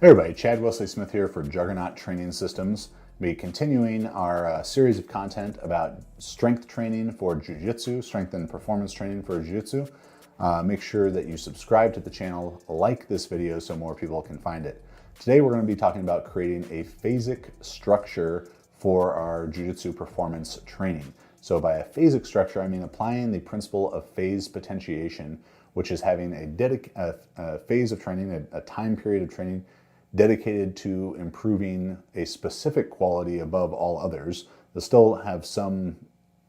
Hey everybody, Chad Wesley Smith here for Juggernaut Training Systems. We'll be continuing our series of content about strength training for Jiu Jitsu, strength and performance training for Jiu Jitsu. Make sure that you subscribe to the channel, like this video so more people can find it. Today we're going to be talking about creating a phasic structure for our Jiu Jitsu performance training. So by a phasic structure, I mean applying the principle of phase potentiation, which is having a phase of training, a time period of training dedicated to improving a specific quality above all others. They'll still have some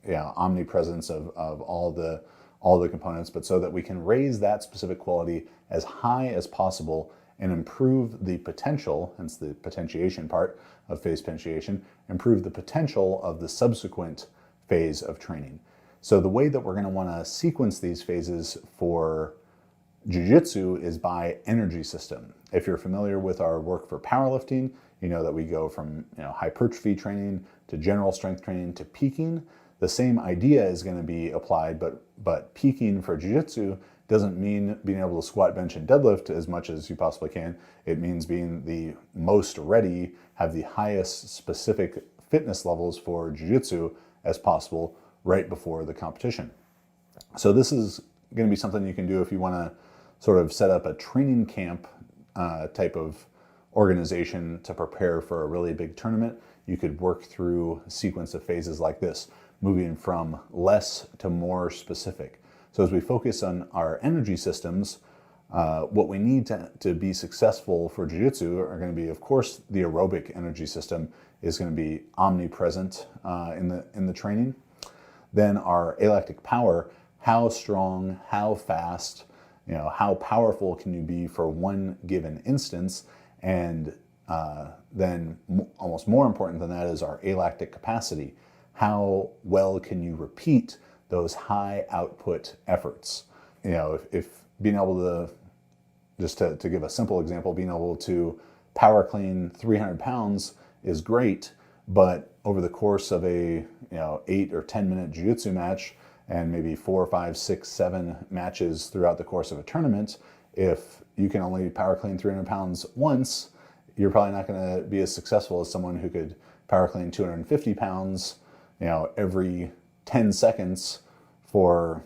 omnipresence of all the components, but so that we can raise that specific quality as high as possible and improve the potential, hence the potentiation part of phase potentiation, improve the potential of the subsequent phase of training. So the way that we're going to want to sequence these phases for Jiu-Jitsu is by energy system. If you're familiar with our work for powerlifting, you know that we go from hypertrophy training to general strength training to peaking. The same idea is going to be applied, but peaking for Jiu-Jitsu doesn't mean being able to squat, bench, and deadlift as much as you possibly can. It means being the most ready, have the highest specific fitness levels for Jiu-Jitsu as possible right before the competition. So this is going to be something you can do if you want to sort of set up a training camp type of organization to prepare for a really big tournament. You could work through a sequence of phases like this, moving from less to more specific. So as we focus on our energy systems, what we need to be successful for Jiu-Jitsu are going to be, of course, the aerobic energy system is going to be omnipresent in the training. Then our alactic power, how strong, how fast, how powerful can you be for one given instance? And then almost more important than that is our alactic capacity. How well can you repeat those high output efforts? If being able to, just to give a simple example, being able to power clean 300 pounds is great, but over the course of a 8 or 10 minute jiu-jitsu match, and maybe 4, 5, 6, 7 matches throughout the course of a tournament, if you can only power clean 300 pounds once, you're probably not going to be as successful as someone who could power clean 250 pounds, every 10 seconds for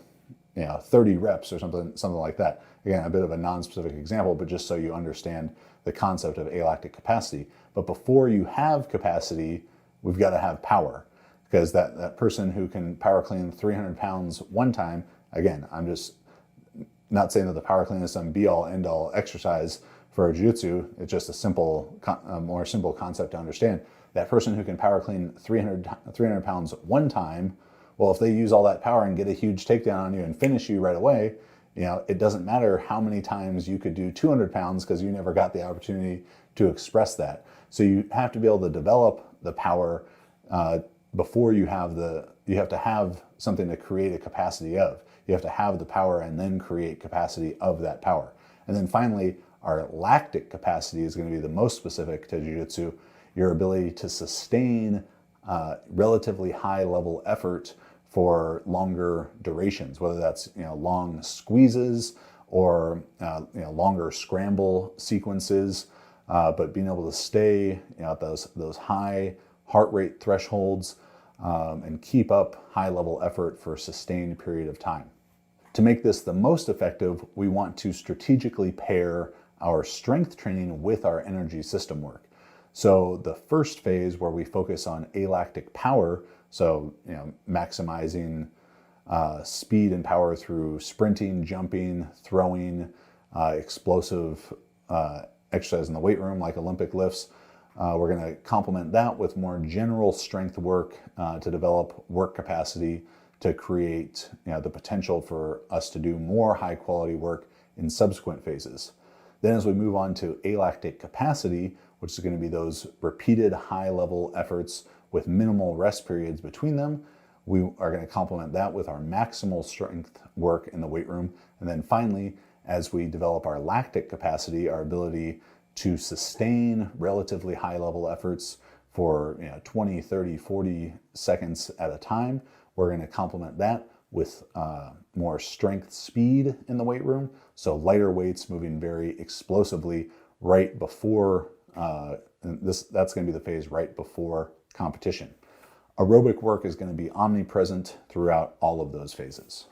30 reps or something like that. Again, a bit of a non-specific example, but just so you understand the concept of alactic capacity. But before you have capacity, we've got to have power. Because that person who can power clean 300 pounds one time, again, I'm just not saying that the power clean is some be-all, end-all exercise for jiu-jitsu. It's just a more simple concept to understand. That person who can power clean 300 pounds one time, well, if they use all that power and get a huge takedown on you and finish you right away, it doesn't matter how many times you could do 200 pounds because you never got the opportunity to express that. So you have to be able to develop the power before you have to have something to create a capacity of. You have to have the power and then create capacity of that power. And then finally, our lactic capacity is going to be the most specific to Jiu-Jitsu, your ability to sustain relatively high level effort for longer durations, whether that's long squeezes or longer scramble sequences, but being able to stay at those high heart rate thresholds and keep up high level effort for a sustained period of time. To make this the most effective, we want to strategically pair our strength training with our energy system work. So the first phase, where we focus on alactic power, so maximizing speed and power through sprinting, jumping, throwing, explosive exercise in the weight room like Olympic lifts. We're going to complement that with more general strength work to develop work capacity to create the potential for us to do more high quality work in subsequent phases. Then as we move on to alactic capacity, which is going to be those repeated high level efforts with minimal rest periods between them, we are going to complement that with our maximal strength work in the weight room. And then finally, as we develop our lactic capacity, our ability to sustain relatively high level efforts for 20, 30, 40 seconds at a time, we're going to complement that with more strength speed in the weight room. So lighter weights moving very explosively right before, that's going to be the phase right before competition. Aerobic work is going to be omnipresent throughout all of those phases.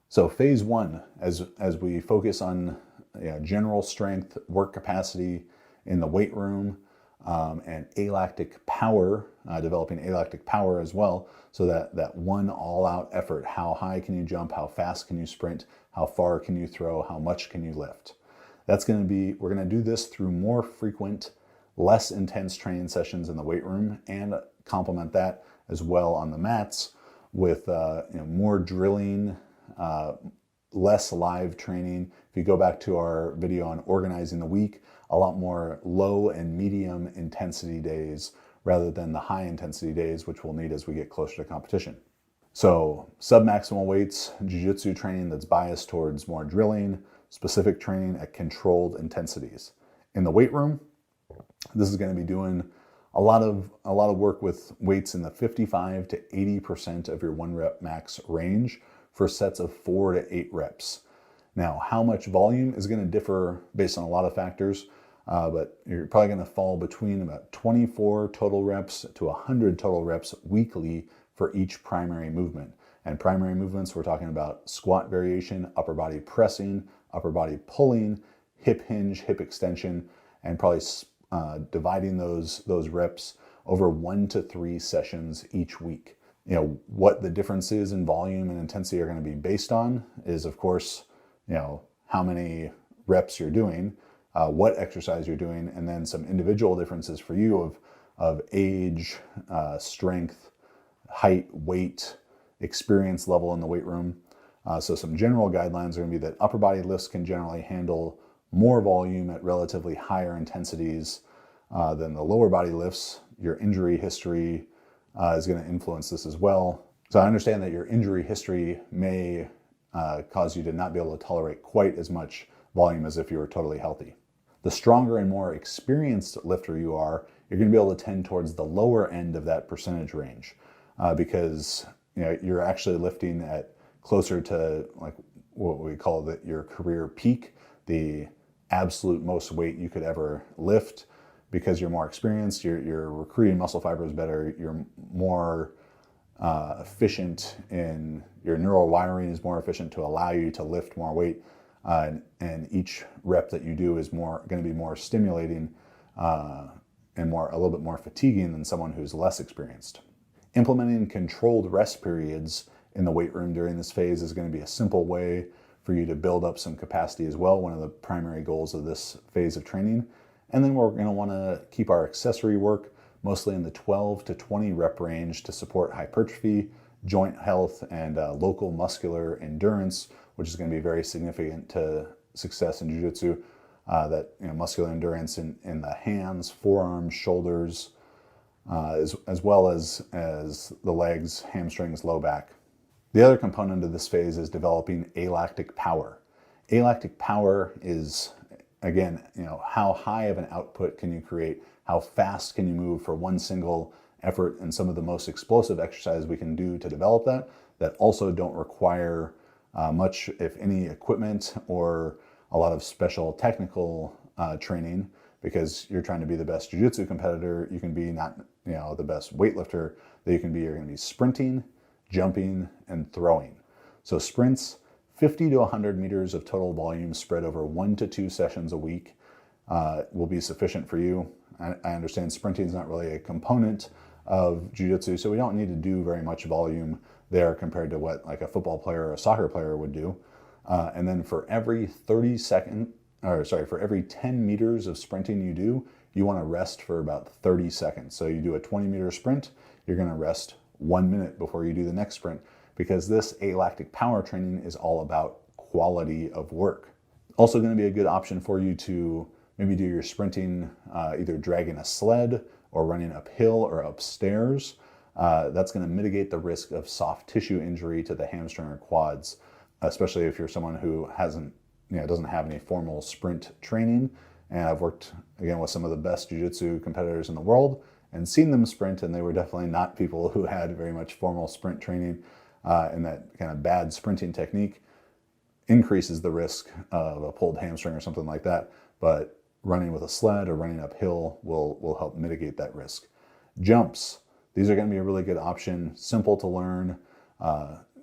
So phase one, as we focus on general strength, work capacity in the weight room, and alactic power, developing alactic power as well, so that one all-out effort, how high can you jump, how fast can you sprint, how far can you throw, how much can you lift. That's going to be, we're going to do this through more frequent, less intense training sessions in the weight room, and complement that as well on the mats with more drilling, less live training. If you go back to our video on organizing the week, a lot more low and medium intensity days rather than the high intensity days, which we'll need as we get closer to competition. So sub-maximal weights, jiu-jitsu training that's biased towards more drilling, specific training at controlled intensities. In the weight room, this is going to be doing a lot of work with weights in the 55 to 80% of your 1 rep max range for sets of 4 to 8 reps. Now, how much volume is going to differ based on a lot of factors, but you're probably going to fall between about 24 total reps to 100 total reps weekly for each primary movement. And primary movements, we're talking about squat variation, upper body pressing, upper body pulling, hip hinge, hip extension, and probably dividing those reps over 1 to 3 sessions each week. What the differences in volume and intensity are going to be based on is, of course, how many reps you're doing, what exercise you're doing, and then some individual differences for you of age, strength, height, weight, experience level in the weight room. So some general guidelines are going to be that upper body lifts can generally handle more volume at relatively higher intensities than the lower body lifts. Your injury history is going to influence this as well. So I understand that your injury history may cause you to not be able to tolerate quite as much volume as if you were totally healthy. The stronger and more experienced lifter you are, you're going to be able to tend towards the lower end of that percentage range because you're actually lifting at closer to like what we call your career peak, the absolute most weight you could ever lift. Because you're more experienced, you're recruiting muscle fibers better, you're more efficient in your neural wiring is more efficient to allow you to lift more weight, and each rep that you do is going to be more stimulating and a little bit more fatiguing than someone who's less experienced. Implementing controlled rest periods in the weight room during this phase is going to be a simple way for you to build up some capacity as well, one of the primary goals of this phase of training. And then we're going to want to keep our accessory work mostly in the 12 to 20 rep range to support hypertrophy, joint health, and local muscular endurance, which is going to be very significant to success in jiu-jitsu. Muscular endurance in the hands, forearms, shoulders, as well as the legs, hamstrings, low back. The other component of this phase is developing alactic power. Alactic power is, again, how high of an output can you create? How fast can you move for one single effort? And some of the most explosive exercises we can do to develop that also don't require much, if any, equipment or a lot of special technical training, because you're trying to be the best jiu-jitsu competitor. You can be not the best weightlifter that you can be. You're going to be sprinting, jumping, and throwing. So sprints, 50 to 100 meters of total volume spread over 1 to 2 sessions a week will be sufficient for you. I understand sprinting is not really a component of jiu-jitsu, so we don't need to do very much volume there compared to what like a football player or a soccer player would do. And then for every for every 10 meters of sprinting you do, you want to rest for about 30 seconds. So you do a 20-meter sprint, you're going to rest 1 minute before you do the next sprint, because this alactic power training is all about quality of work. Also going to be a good option for you to maybe do your sprinting either dragging a sled or running uphill or upstairs. That's going to mitigate the risk of soft tissue injury to the hamstring or quads, especially if you're someone who doesn't have any formal sprint training. And I've worked, again, with some of the best jiu-jitsu competitors in the world and seen them sprint, and they were definitely not people who had very much formal sprint training, and that kind of bad sprinting technique increases the risk of a pulled hamstring or something like that. But running with a sled or running uphill will help mitigate that risk. Jumps. These are going to be a really good option, simple to learn.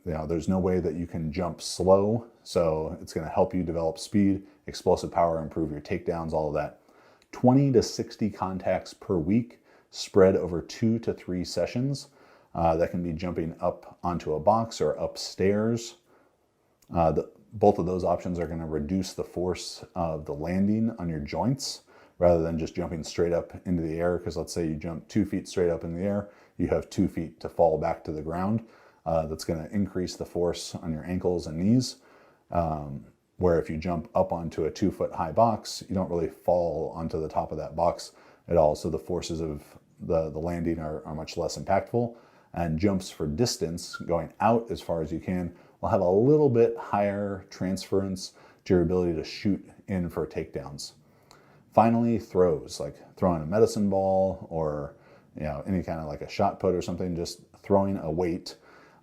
There's no way that you can jump slow, so it's going to help you develop speed, explosive power, improve your takedowns, all of that. 20 to 60 contacts per week, spread over 2 to 3 sessions. That can be jumping up onto a box or upstairs. Both of those options are going to reduce the force of the landing on your joints rather than just jumping straight up into the air, because let's say you jump 2 feet straight up in the air, you have 2 feet to fall back to the ground. That's going to increase the force on your ankles and knees. Where if you jump up onto a 2-foot high box, you don't really fall onto the top of that box at all. So the forces of the landing are much less impactful. And jumps for distance, going out as far as you can, will have a little bit higher transference to your ability to shoot in for takedowns. Finally, throws, like throwing a medicine ball or any kind of like a shot put or something, just throwing a weight.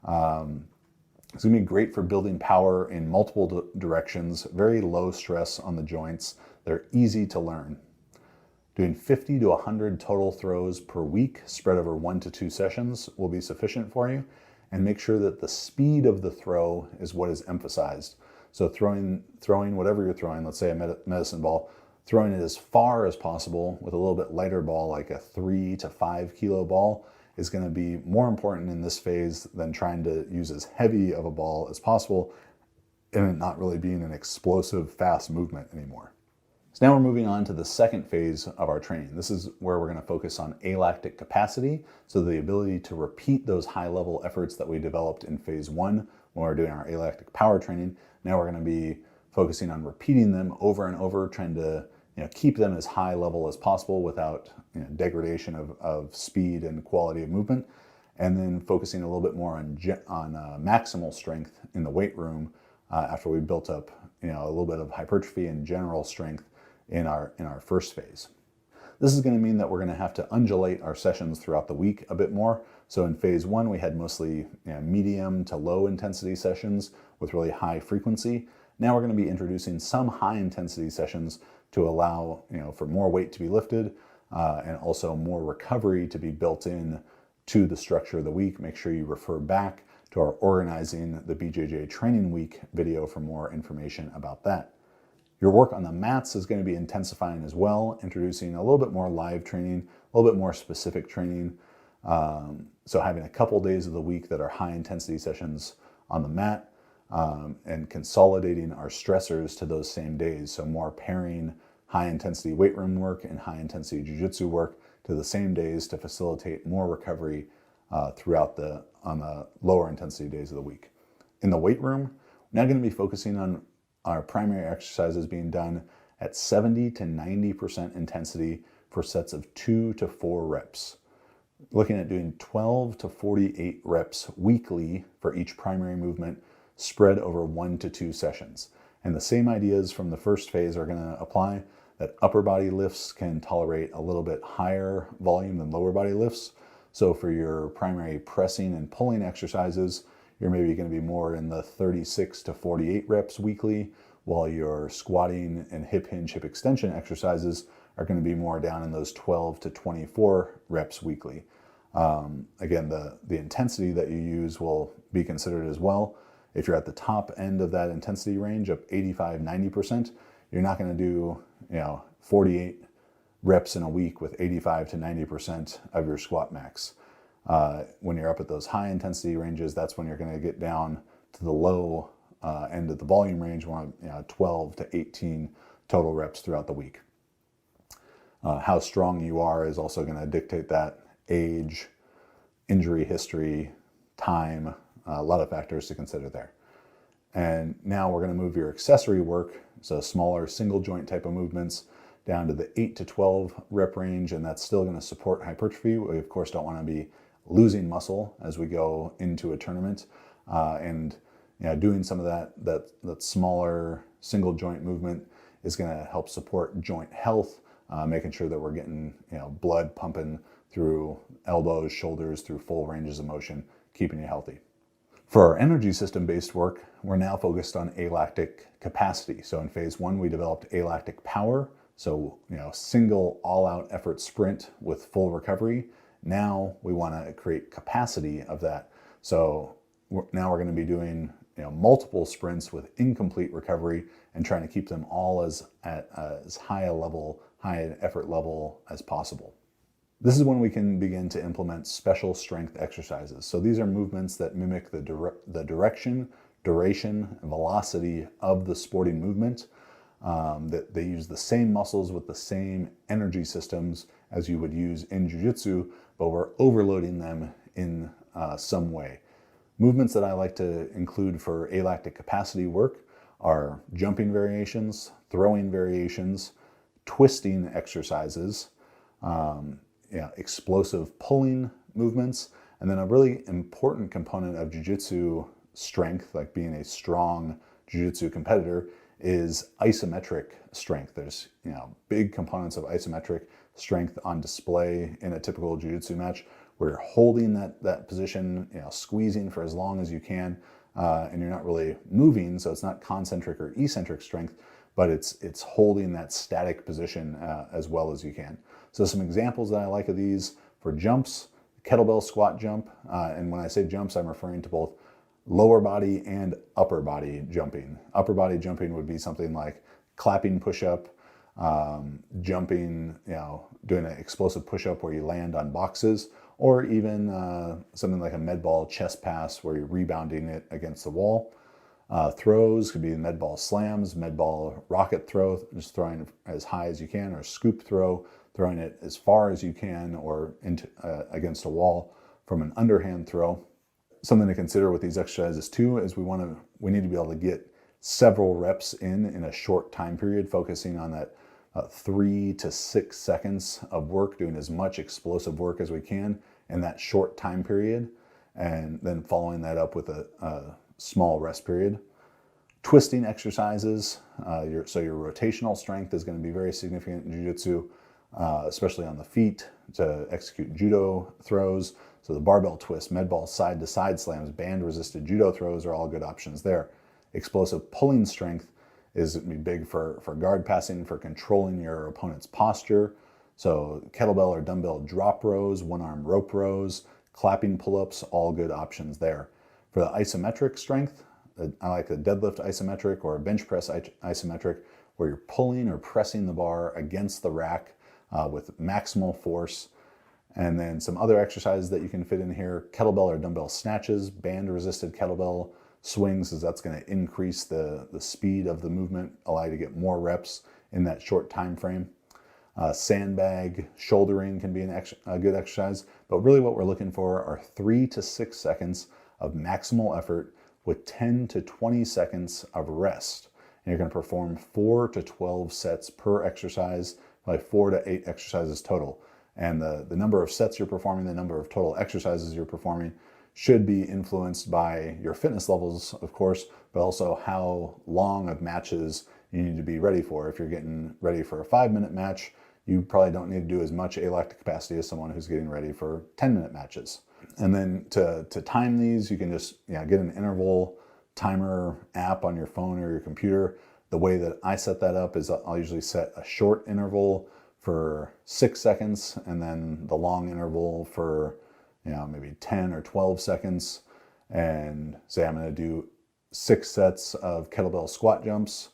It's going to be great for building power in multiple directions, very low stress on the joints. They're easy to learn. Doing 50 to 100 total throws per week, spread over 1 to 2 sessions, will be sufficient for you. And make sure that the speed of the throw is what is emphasized. So throwing whatever you're throwing, let's say a medicine ball, throwing it as far as possible with a little bit lighter ball, like a 3 to 5 kilo ball, is going to be more important in this phase than trying to use as heavy of a ball as possible and it not really being an explosive, fast movement anymore. So now we're moving on to the second phase of our training. This is where we're going to focus on alactic capacity, so the ability to repeat those high-level efforts that we developed in phase 1 when we were doing our alactic power training. Now we're going to be focusing on repeating them over and over, trying to keep them as high level as possible without degradation of speed and quality of movement, and then focusing a little bit more on maximal strength in the weight room after we built up a little bit of hypertrophy and general strength in our first phase. This is going to mean that we're going to have to undulate our sessions throughout the week a bit more. So in phase 1, we had mostly medium to low intensity sessions with really high frequency. Now we're going to be introducing some high intensity sessions to allow for more weight to be lifted and also more recovery to be built in to the structure of the week. Make sure you refer back to our Organizing the BJJ Training Week video for more information about that. Your work on the mats is going to be intensifying as well, introducing a little bit more live training, a little bit more specific training. So having a couple days of the week that are high intensity sessions on the mat and consolidating our stressors to those same days. So more pairing high intensity weight room work and high intensity jiu-jitsu work to the same days to facilitate more recovery throughout on the lower intensity days of the week. In the weight room, we're now going to be focusing on our primary exercises being done at 70 to 90% intensity for sets of 2 to 4 reps. Looking at doing 12 to 48 reps weekly for each primary movement, spread over 1 to 2 sessions. And the same ideas from the first phase are going to apply, that upper body lifts can tolerate a little bit higher volume than lower body lifts. So for your primary pressing and pulling exercises, you're maybe going to be more in the 36 to 48 reps weekly, while your squatting and hip hinge, hip extension exercises are going to be more down in those 12 to 24 reps weekly. Again, the intensity that you use will be considered as well. If you're at the top end of that intensity range of 85, 90%, you're not going to do 48 reps in a week with 85 to 90% of your squat max. When you're up at those high intensity ranges, that's when you're going to get down to the low end of the volume range, 12 to 18 total reps throughout the week. How strong you are is also going to dictate that. Age, injury history, time, a lot of factors to consider there. And now we're going to move your accessory work, so smaller single joint type of movements, down to the 8 to 12 rep range, and that's still going to support hypertrophy. We of course don't want to be losing muscle as we go into a tournament, and doing some of that smaller single joint movement is going to help support joint health, making sure that we're getting blood pumping through elbows, shoulders, through full ranges of motion, keeping you healthy. For our energy system based work, we're now focused on alactic capacity. So in phase 1, we developed alactic power, So, single all-out effort sprint with full recovery. Now we want to create capacity of that. So now we're going to be doing multiple sprints with incomplete recovery and trying to keep them all at as high an effort level as possible. This is when we can begin to implement special strength exercises. So these are movements that mimic the direction, duration, and velocity of the sporting movement. That they use the same muscles with the same energy systems as you would use in Jiu Jitsu, but we're overloading them in some way. Movements that I like to include for alactic capacity work are jumping variations, throwing variations, twisting exercises, explosive pulling movements, and then a really important component of Jiu Jitsu strength, like being a strong Jiu Jitsu competitor, is isometric strength. There's big components of isometric strength on display in a typical Jiu Jitsu match, where you're holding that position, squeezing for as long as you can, and you're not really moving, so it's not concentric or eccentric strength, but it's holding that static position as well as you can. So some examples that I like of these for jumps: kettlebell squat jump, and when I say jumps, I'm referring to both lower body and upper body jumping. Upper body jumping would be something like clapping push-up, jumping, doing an explosive push-up where you land on boxes, or even something like a med ball chest pass where you're rebounding it against the wall. Throws could be med ball slams, med ball rocket throw, just throwing it as high as you can, or scoop throw, throwing it as far as you can, or into against a wall from an underhand throw. Something to consider with these exercises too is we need to be able to get several reps in a short time period, focusing on that 3 to 6 seconds of work, doing as much explosive work as we can in that short time period, and then following that up with a small rest period. Twisting exercises, your rotational strength is going to be very significant in Jiu-Jitsu, especially on the feet to execute judo throws. So the barbell twist, med ball side to side slams, band resisted judo throws are all good options there. Explosive pulling strength is going to be big for guard passing, for controlling your opponent's posture. So kettlebell or dumbbell drop rows, one arm rope rows, clapping pull-ups, all good options there. For the isometric strength, I like a deadlift isometric or a bench press isometric, where you're pulling or pressing the bar against the rack with maximal force. And then some other exercises that you can fit in here: kettlebell or dumbbell snatches, band resisted kettlebell swings, as that's going to increase the speed of the movement, allow you to get more reps in that short time frame. Sandbag shouldering can be a good exercise, but really what we're looking for are 3 to 6 seconds of maximal effort with 10 to 20 seconds of rest. And you're going to perform 4 to 12 sets per exercise, like 4 to 8 exercises total. And the number of sets you're performing, the number of total exercises you're performing, should be influenced by your fitness levels, of course, but also how long of matches you need to be ready for. If you're getting ready for a 5-minute match, you probably don't need to do as much alactic capacity as someone who's getting ready for 10-minute matches. And then to time these, you can just get an interval timer app on your phone or your computer. The way that I set that up is I'll usually set a short interval for 6 seconds, and then the long interval for maybe 10 or 12 seconds. And say I'm going to do 6 sets of kettlebell squat jumps.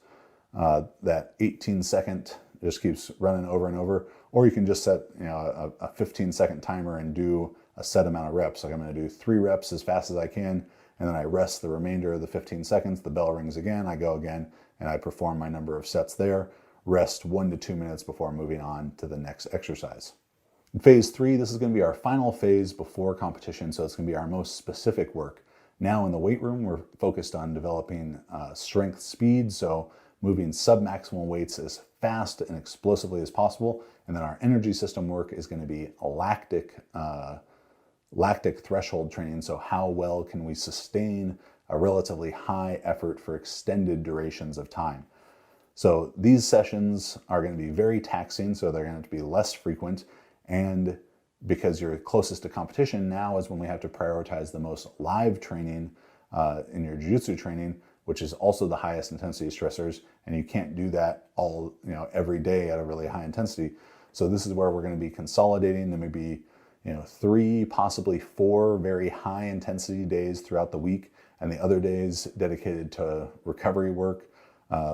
That 18-second just keeps running over and over. Or you can just set a 15-second timer and do a set amount of reps. Like I'm going to do 3 reps as fast as I can, and then I rest the remainder of the 15 seconds. The bell rings again, I go again, and I perform my number of sets there. Rest 1 to 2 minutes before moving on to the next exercise. In phase 3, this is going to be our final phase before competition, so it's going to be our most specific work. Now in the weight room, we're focused on developing strength speed, so moving submaximal weights as fast and explosively as possible. And then our energy system work is going to be lactic threshold training, so how well can we sustain a relatively high effort for extended durations of time. So these sessions are going to be very taxing, so they're going to be less frequent. And because you're closest to competition, now is when we have to prioritize the most live training in your jiu-jitsu training, which is also the highest intensity stressors, and you can't do that all, every day at a really high intensity. So this is where we're going to be consolidating. There may be, 3, possibly 4 very high intensity days throughout the week, and the other days dedicated to recovery work.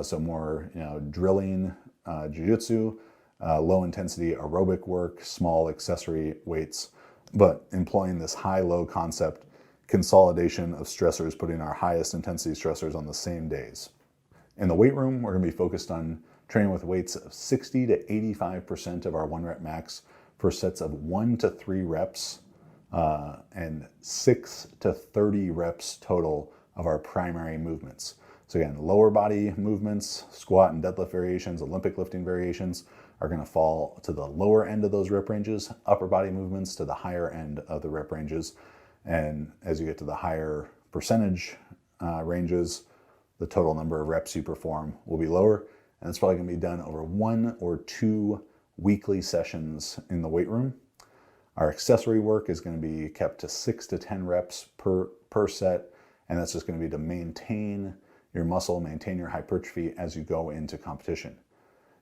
So more, drilling, jiu-jitsu, low intensity aerobic work, small accessory weights, but employing this high-low concept, consolidation of stressors, putting our highest intensity stressors on the same days. In the weight room, we're going to be focused on training with weights of 60 to 85% of our 1 rep max for sets of 1 to 3 reps and 6 to 30 reps total of our primary movements. So again, lower body movements, squat and deadlift variations, Olympic lifting variations are going to fall to the lower end of those rep ranges, upper body movements to the higher end of the rep ranges. And as you get to the higher percentage ranges, the total number of reps you perform will be lower. And it's probably going to be done over 1 or 2 weekly sessions in the weight room. Our accessory work is going to be kept to 6 to 10 reps per set. And that's just going to be to maintain your muscle, maintain your hypertrophy as you go into competition.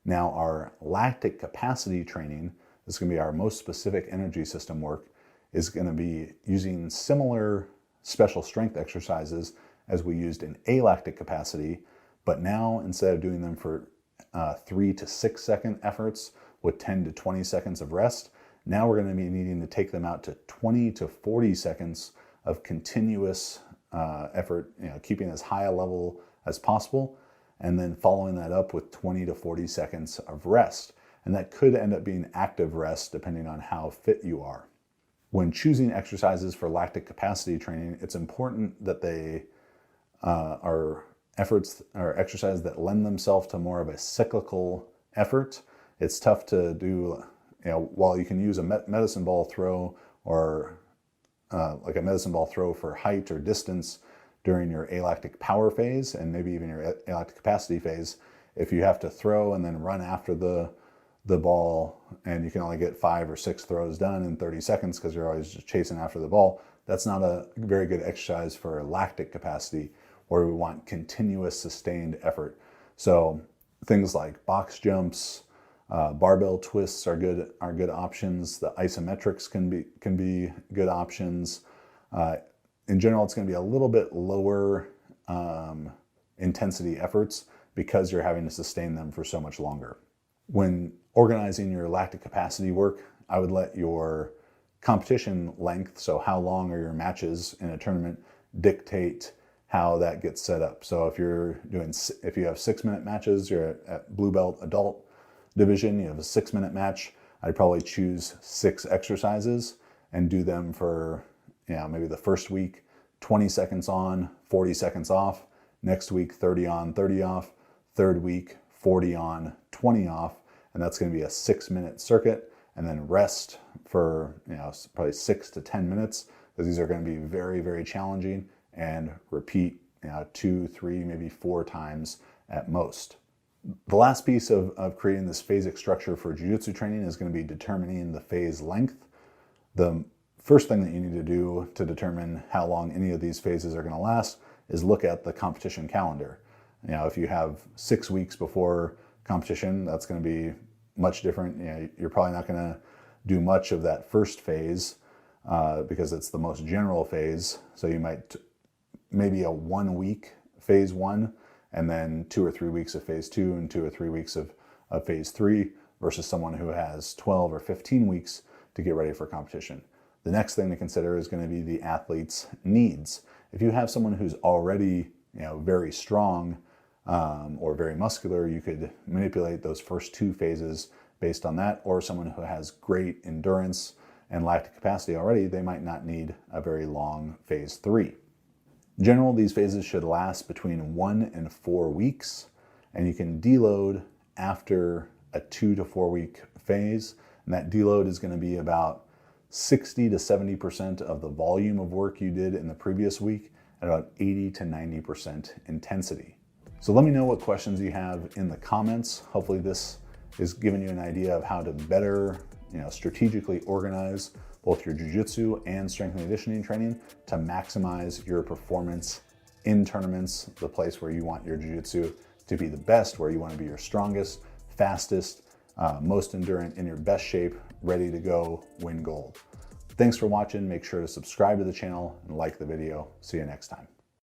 Now, our lactic capacity training, this is going to be our most specific energy system work, is going to be using similar special strength exercises as we used in alactic capacity, but now instead of doing them for 3 to 6 second efforts with 10 to 20 seconds of rest, now we're going to be needing to take them out to 20 to 40 seconds of continuous effort, keeping as high a level as possible, and then following that up with 20 to 40 seconds of rest. And that could end up being active rest depending on how fit you are. When choosing exercises for lactic capacity training, it's important that they are efforts or exercises that lend themselves to more of a cyclical effort. It's tough to do, while you can use a medicine ball throw or like a medicine ball throw for height or distance during your alactic power phase and maybe even your alactic capacity phase. If you have to throw and then run after the ball and you can only get 5 or 6 throws done in 30 seconds because you're always just chasing after the ball, that's not a very good exercise for lactic capacity, where we want continuous sustained effort. So things like box jumps, barbell twists are good options. The isometrics can be good options. In general, it's going to be a little bit lower intensity efforts because you're having to sustain them for so much longer. When organizing your lactic capacity work, I would let your competition length, so how long are your matches in a tournament, dictate how that gets set up. So if you have 6-minute matches, you're at blue belt adult division, you have a 6-minute match, I'd probably choose 6 exercises and do them for, maybe the first week, 20 seconds on, 40 seconds off. Next week, 30 on, 30 off. Third week, 40 on, 20 off. And that's going to be a 6-minute circuit. And then rest for, probably 6 to 10 minutes, because these are going to be very, very challenging, and repeat, 2, 3, maybe 4 times at most. The last piece of creating this phasic structure for jiu-jitsu training is going to be determining the phase length. The first thing that you need to do to determine how long any of these phases are going to last is look at the competition calendar. If you have 6 weeks before competition, that's going to be much different. You're probably not going to do much of that first phase because it's the most general phase. So you might maybe a 1 week phase 1, and then 2 or 3 weeks of phase 2 and 2 or 3 weeks of phase 3, versus someone who has 12 or 15 weeks to get ready for competition. The next thing to consider is going to be the athlete's needs. If you have someone who's already very strong or very muscular, you could manipulate those first 2 phases based on that. Or someone who has great endurance and lactic capacity already, they might not need a very long phase 3. In general, these phases should last between 1 and 4 weeks, and you can deload after a 2 to 4 week phase. And that deload is going to be about 60 to 70% of the volume of work you did in the previous week at about 80 to 90% intensity. So let me know what questions you have in the comments. Hopefully this is giving you an idea of how to better, strategically organize both your jiu-jitsu and strength and conditioning training to maximize your performance in tournaments, the place where you want your jiu-jitsu to be the best, where you want to be your strongest, fastest, most endurant, in your best shape, ready to go win gold. Thanks for watching. Make sure to subscribe to the channel and like the video. See you next time.